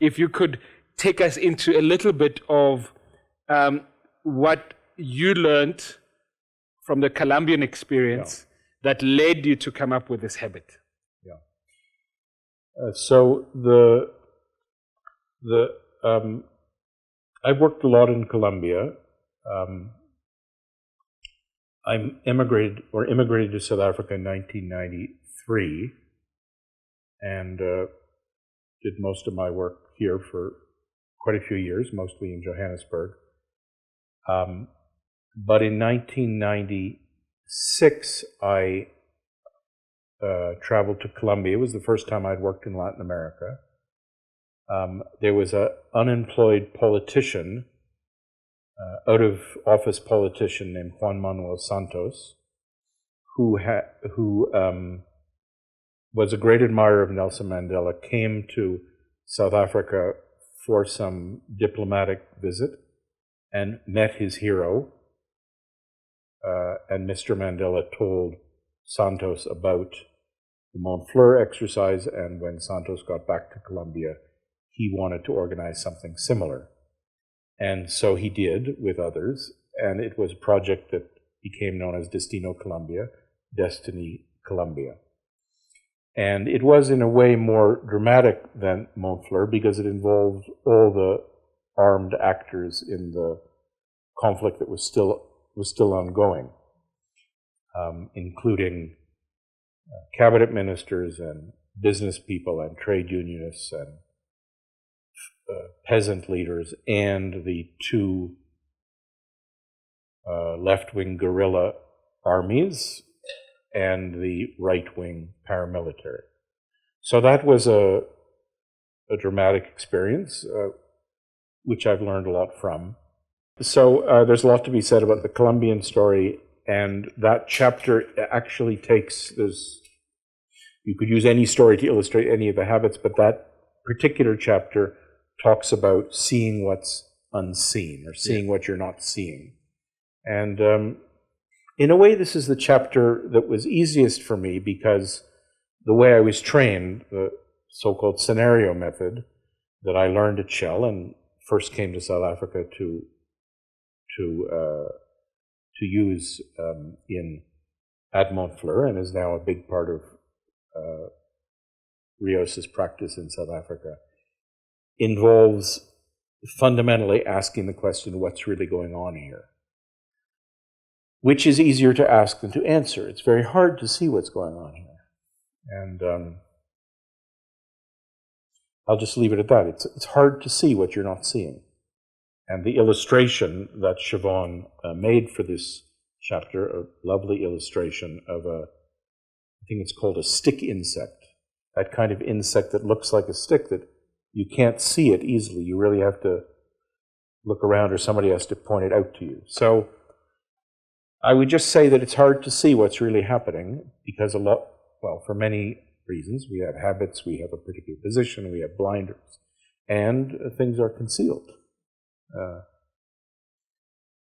if you could take us into a little bit of what you learned from the Colombian experience that led you to come up with this habit. So I worked a lot in Colombia. I immigrated to South Africa in 1993, and did most of my work here for quite a few years, mostly in Johannesburg. But in 1996, I traveled to Colombia. It was the first time I'd worked in Latin America. There was an unemployed politician, out-of-office politician named Juan Manuel Santos, who was a great admirer of Nelson Mandela, came to South Africa for some diplomatic visit and met his hero. And Mr. Mandela told Santos about the Montfleur exercise, and when Santos got back to Colombia, he wanted to organize something similar. And so he did with others, and it was a project that became known as Destino Colombia, Destiny Colombia. And it was in a way more dramatic than Montfleur because it involved all the armed actors in the conflict that was still ongoing, including cabinet ministers and business people and trade unionists and peasant leaders and the two left-wing guerrilla armies and the right-wing paramilitary. So that was a dramatic experience, which I've learned a lot from. So there's a lot to be said about the Colombian story, and that chapter actually you could use any story to illustrate any of the habits, but that particular chapter talks about seeing what's unseen, or seeing what you're not seeing. And in a way, this is the chapter that was easiest for me because the way I was trained, the so-called scenario method that I learned at Shell and first came to South Africa to use at Montfleur, and is now a big part of Rios's practice in South Africa, involves fundamentally asking the question, what's really going on here? Which is easier to ask than to answer. It's very hard to see what's going on here. And I'll just leave it at that. It's hard to see what you're not seeing. And the illustration that Siobhan made for this chapter, a lovely illustration of I think it's called a stick insect, that kind of insect that looks like a stick that you can't see it easily. You really have to look around, or somebody has to point it out to you. So I would just say that it's hard to see what's really happening because for many reasons. We have habits, we have a particular position, we have blinders, and things are concealed.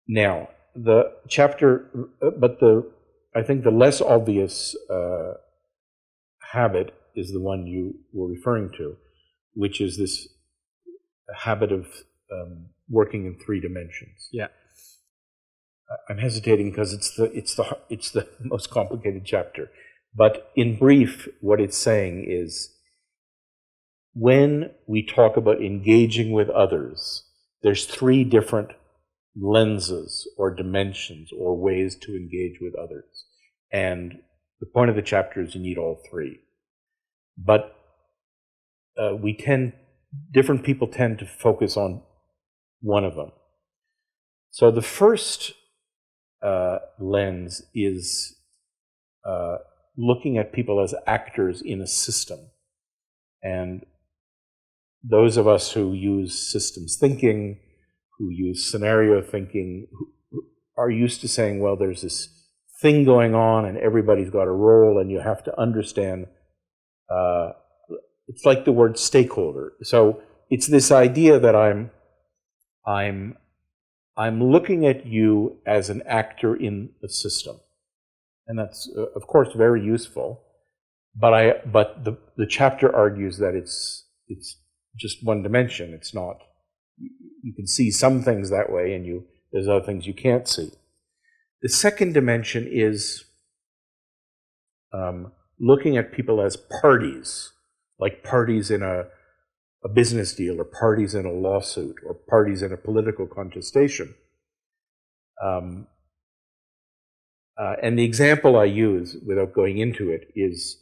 Now, the chapter, I think the less obvious habit is the one you were referring to, which is this habit of working in 3 dimensions. Yeah. I'm hesitating because it's the most complicated chapter. But in brief, what it's saying is, when we talk about engaging with others, there's 3 different lenses or dimensions or ways to engage with others. And the point of the chapter is you need all 3. But different people tend to focus on one of them. So the first lens is looking at people as actors in a system. And those of us who use systems thinking, who use scenario thinking, who are used to saying, well, there's this thing going on and everybody's got a role and you have to understand. It's like the word stakeholder. So it's this idea that I'm looking at you as an actor in a system. And that's, of course, very useful. But the chapter argues that it's just one dimension. It's not, you can see some things that way, and there's other things you can't see. The second dimension is looking at people as parties, like parties in a business deal, or parties in a lawsuit, or parties in a political contestation. And the example I use, without going into it, is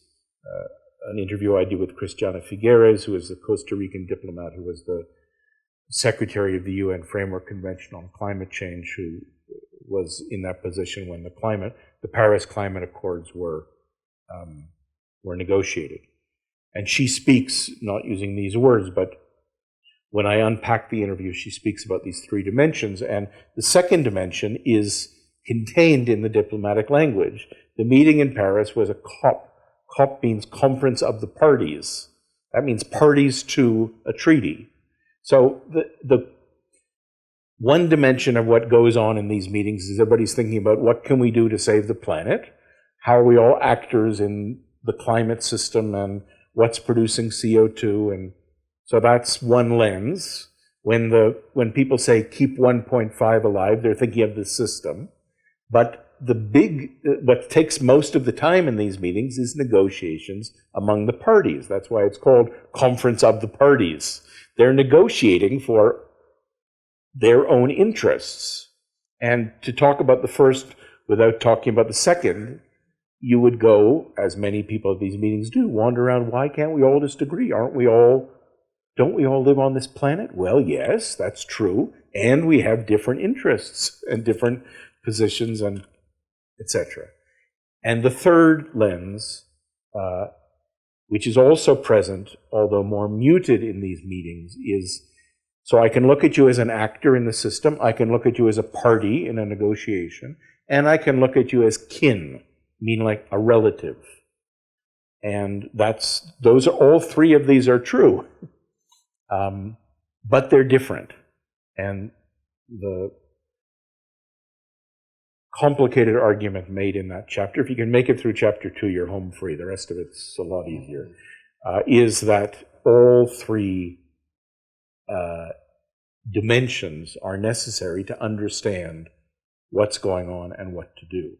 an interview I did with Cristiana Figueres, who is the Costa Rican diplomat who was the secretary of the UN Framework Convention on Climate Change, who was in that position when the Paris Climate Accords were negotiated. And she speaks, not using these words, but when I unpack the interview, she speaks about these three dimensions. And the second dimension is contained in the diplomatic language. The meeting in Paris was a COP. COP means Conference of the Parties. That means parties to a treaty. So the one dimension of what goes on in these meetings is everybody's thinking about what can we do to save the planet? How are we all actors in the climate system, and what's producing CO2? And so that's one lens. When people say keep 1.5 alive, they're thinking of the system. But what takes most of the time in these meetings is negotiations among the parties. That's why it's called Conference of the Parties. They're negotiating for their own interests. And to talk about the first without talking about the second, you would go, as many people at these meetings do, wander around, why can't we all just agree? Don't we all live on this planet? Well, yes, that's true. And we have different interests and different positions, and etc. And the third lens, which is also present, although more muted in these meetings, is, so I can look at you as an actor in the system, I can look at you as a party in a negotiation, and I can look at you as kin, meaning like a relative. And all three of these are true, but they're different. And the complicated argument made in that chapter, if you can make it through chapter 2, you're home free, the rest of it's a lot easier, is that all three dimensions are necessary to understand what's going on and what to do.